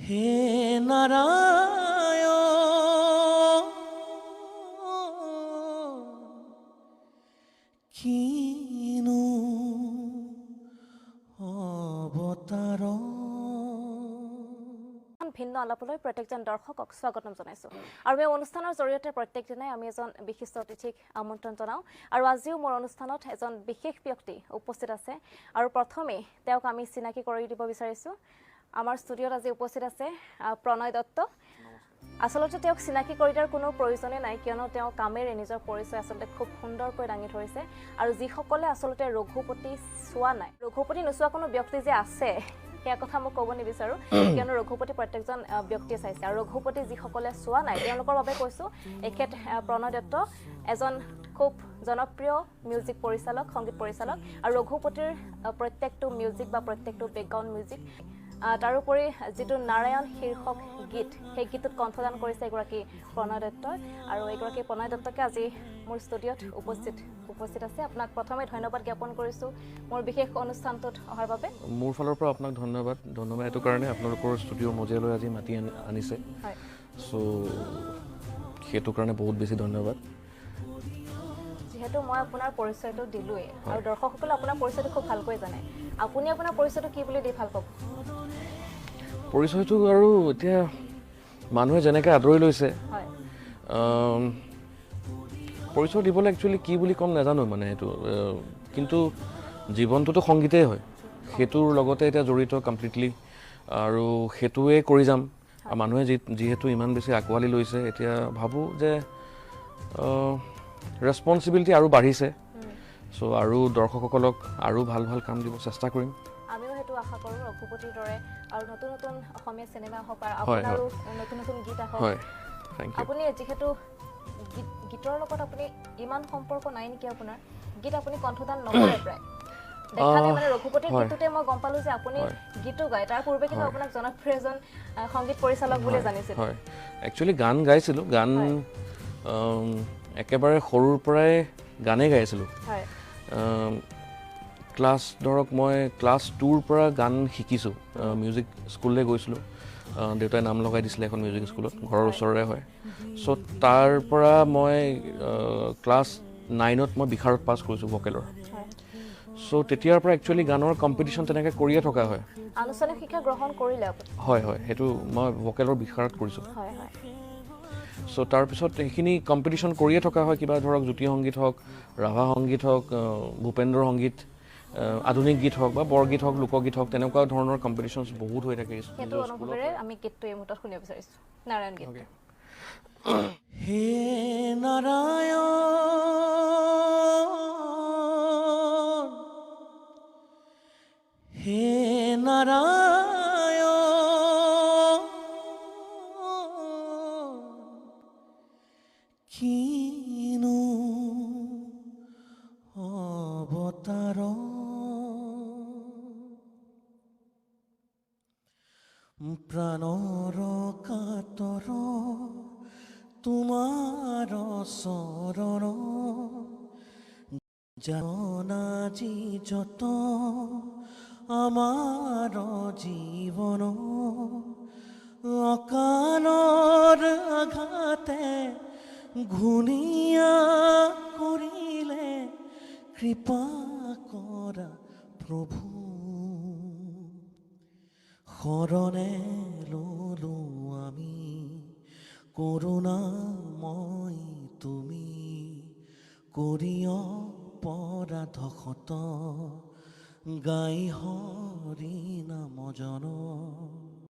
হে নাৰায়ণ কিনো অবতাৰ ভিন্ন আলাপলৈ প্ৰত্যেকজন দৰ্শকক স্বাগতম জনাইছো আৰু এই অনুষ্ঠানৰ জৰিয়তে প্ৰত্যেক দিনাই আমি এজন বিশিষ্ট অতিথিক আমন্ত্ৰণ জনাও আৰু আজিও মোৰ অনুষ্ঠানত এজন বিশেষ ব্যক্তি উপস্থিত আছে আৰু প্ৰথমে তেওঁক আমি চিনাকি কৰি দিব বিচাৰিছো আমাৰ ষ্টুডিঅত আজি উপস্থিত আছে প্ৰণয় দত্ত আসলতে তেওঁক চিনাকি কৰি দিয়াৰ কোনো প্ৰয়োজনে নাই কিয়নো তেওঁ কামেৰে নিজৰ পৰিচয় আসলতে খুব সুন্দৰকৈ দাঙি ধৰিছে আৰু যিসকলে আসলতে ৰঘুপতি চোৱা নাই ৰঘুপতি নোচোৱা কোনো ব্যক্তি যে আছে সেই কথা মই ক'ব নিবিচাৰো কিয়নো ৰঘুপতি প্ৰত্যেকজন ব্যক্তিয়ে চাইছে আৰু ৰঘুপতি যিসকলে চোৱা নাই তেওঁলোকৰ বাবে কৈছো এখেত প্ৰণয় দত্ত এজন খুব জনপ্ৰিয় মিউজিক পৰিচালক সংগীত পৰিচালক আৰু ৰঘুপতিৰ প্ৰত্যেকটো মিউজিক বা প্ৰত্যেকটো বেকগ্ৰাউণ্ড মিউজিক তাৰোপৰি যিটো নাৰায়ণ শীৰ্ষক গীত সেই গীতত কণ্ঠদান কৰিছে এগৰাকী প্ৰণয় দত্ত আৰু এগৰাকী প্ৰণয় দত্তকে আজি মোৰ ষ্টুডিঅত উপস্থিত আছে আপোনাক প্ৰথমে ধন্যবাদ জ্ঞাপন কৰিছো মোৰ বিশেষ অনুষ্ঠানটোত অহাৰ বাবে মোৰ ফালৰ পৰা আপোনাক ধন্যবাদ এটো কাৰণে আপোনালোকৰ ষ্টুডিঅ মজিয়ালৈ আজি মাতি আনিছে হয় সো হেতু কাৰণে বহুত বেছি ধন্যবাদ যেহেতু মই আপোনাৰ পৰিচয়টো দিলোৱে আৰু দৰ্শকসকলে আপোনাৰ পৰিচয়টো খুব ভালকৈ জানে আপুনি আপোনাৰ পৰিচয়টো কি বুলি দি ভাল পাব পৰিচয়টো আৰু এতিয়া মানুহে যেনেকৈ আদৰি লৈছে হয় পৰিচয় দিবলৈ একচুৱেলি কি বুলি কম নাজানো মানে এইটো কিন্তু জীৱনটোতো সংগীতেই হয় হেতুৰ লগতে এতিয়া জড়িত কমপ্লিটলি আৰু হেতুৱে কৰি যাম আৰু মানুহে যিহেতু ইমান বেছি আকোৱালি লৈছে এতিয়া ভাবো যে ৰেসপন্সিবিলিটি আৰু বাঢ়িছে সো আৰু দৰ্শকসকলক আৰু ভাল কাম দিব চেষ্টা কৰিম আমিও হেতু আশা কৰো ৰঘুপতিৰ দৰে আৰু নতুন অসমীয়া সিনেমা হওক আৰু আপোনাৰো নতুন গীত আহক হয় থ্যাংক ইউ আপুনি যেহেতু গীতৰ লগত আপুনি ইমান সম্পৰ্ক নাই নেকি আপোনাৰ গীত আপুনি কণ্ঠদান নকৰে প্ৰায় দেখালে মানে ৰঘুপতিৰ গীততে মই গম পালো যে আপুনি গীতো গায় তাৰ পূৰ্বে কিন্তু আপোনাক জনপ্ৰিয় এজন সংগীত পৰিচালক বুলি জানিছিল হয় একচুৱেলি গান গাইছিলো গান একেবাৰে সৰুৰ পৰাই গানে গাইছিলো হয় ক্লাছ ধৰক মই ক্লাছ 2ৰ পৰা গান শিকিছো মিউজিক স্কুললৈ গৈছিলো দেউতাই নাম লগাই দিছিলে এখন মিউজিক স্কুলত ঘৰৰ ওচৰৰে হয় সো তাৰ পৰা মই ক্লাছ 9ত মই বিহাৰত পাছ কৰিছো ভোকেলৰ সো তেতিয়াৰ পৰা একচুৱেলি গানৰ কম্পিটিশ্যন তেনেকৈ কৰিয়ে থকা হয় আনুষ্ঠানিক শিক্ষা গ্ৰহণ কৰিলে আপুনি হয় সেইটো মই ভোকেলৰ বিহাৰত কৰিছো হয় সো তাৰপিছত সেইখিনি কম্পিটিশ্যন কৰিয়ে থকা হয় কিবা ধৰক জ্যোতি সংগীত হওক ৰাভা সংগীত হওক ভূপেন্দ্ৰ সংগীত আধুনিক গীত হওক বা বৰগীত হওক লোকগীত হওক তেনেকুৱা ধৰণৰ কম্পিটিশ্যনছ বহুত হৈ থাকে সেইটো অনুভৱেৰে আমি গীতটো এই মুহূৰ্তত শুনিব বিচাৰিছো নাৰায়ণ গীত হে নাৰায়ণ হে নাৰায়ণ কিনো অবতাৰ প্ৰাণৰ কাতৰ তোমাৰ চৰণ জানাজি যত আমাৰ জীৱন অকালৰ আঘাতে ঘূণীয়া কৰিলে কৃপা কৰা প্ৰভু শৰণে ললো আমি কৰুণাময় তুমি কৰিও পৰাধ ক্ষত গাই হৰি নাম জন